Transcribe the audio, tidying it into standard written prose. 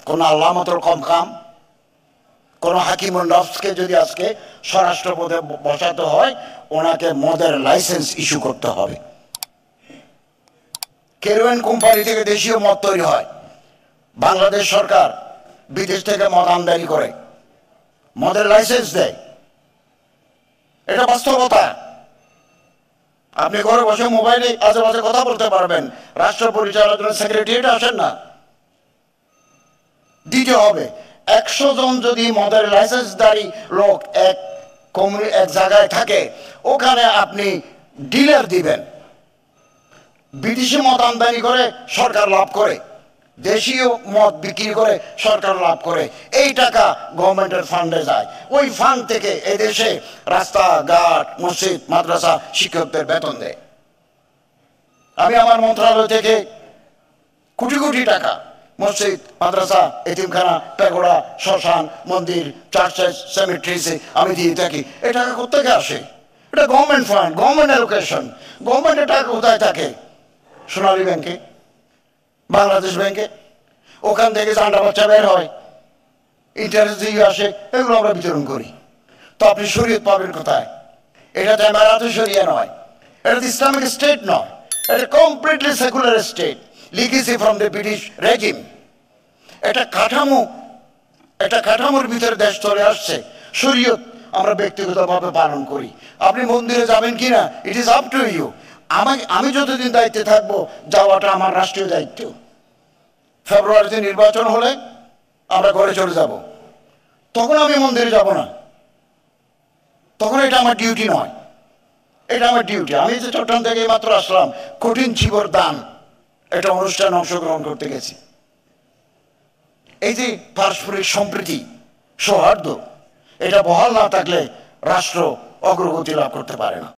কোন আল্লাহ মতর কম কাম? কোন হাকিমুন নফসকে যদি আজকে স্বরাষ্ট্র পদে বসাতে হয়, ওনাকে মদের লাইসেন্স ইস্যু করতে হবে। কেরোইন কোম্পানি থেকে দেশীয় মদ তৈরি হয়, বাংলাদেশ সরকার বিদেশ থেকে মদ আমদানি করে, মদের লাইসেন্স দেয়। এটা বাস্তবতা। আপনি ঘরে বসে মোবাইলে আজেবাজে কথা বলতে পারবেন, রাষ্ট্র পরিচালনার সেক্রেটারিয়েটে আসেন না। দিতে হবে। 100 জন যদি মদের লাইসেন্সধারী লোক এক জায়গায় থাকে, ওখানে আপনি ডিলার দিবেন। বিদেশি মদ আমদানি করে সরকার লাভ করে, দেশীয় মদ বিক্রি করে সরকার লাভ করে। এই টাকা গভর্নমেন্টের ফান্ডে যায়। ওই ফান্ড থেকে এদেশে রাস্তাঘাট, মসজিদ, মাদ্রাসা, শিক্ষকদের বেতন দেয়। আমি আমার মন্ত্রণালয় থেকে কোটি কোটি টাকা মসজিদ, মাদ্রাসা, এতিমখানা, প্যাগোডা, শ্মশান, মন্দির, চার্চেস, সেমিট্রিসে আমি দিয়ে থাকি। এই টাকা কোথেকে আসে? এটা গভর্নমেন্ট ফান্ড, গভর্নমেন্ট অ্যালোকেশন। গভর্নমেন্টের টাকা কোথায় থাকে? সোনালী ব্যাংকে, বাংলাদেশ ব্যাংকে। ওখান থেকে চাঁদা বাচ্চা বের হয়, ইন্টারেস্ট দিয়ে আসে, এগুলো আমরা বিতরণ করি। তো আপনি শরীয়ত পাবেন কোথায়? এটা তো এমারাতে শরিয়া নয়, এটা তো ইসলামিক স্টেট নয়, এটা completely secular state, legacy from the British regime. এটা কাঠামোর ভিতরে দেশ চলে আসছে। শরীয়ত আমরা ব্যক্তিগতভাবে পালন করি। আপনি মন্দিরে যাবেন কিনা, it is up to you. আমি যতদিন দায়িত্বে থাকবো, যাওয়াটা আমার রাষ্ট্রীয় দায়িত্ব। ফেব্রুয়ারিতে নির্বাচন হলে আমরা ঘরে চলে যাব, তখন আমি মন্দিরে যাব না, তখন এটা আমার ডিউটি নয়, এটা আমার ডিউটি। আমি যে চট্টগ্রাম থেকে মাত্র আসলাম, কঠিন চিবর দান একটা অনুষ্ঠানে অংশগ্রহণ করতে গেছি। এই যে পারস্পরিক সম্প্রীতি, সৌহার্দ্য, এটা বহাল না থাকলে রাষ্ট্র অগ্রগতি লাভ করতে পারে না।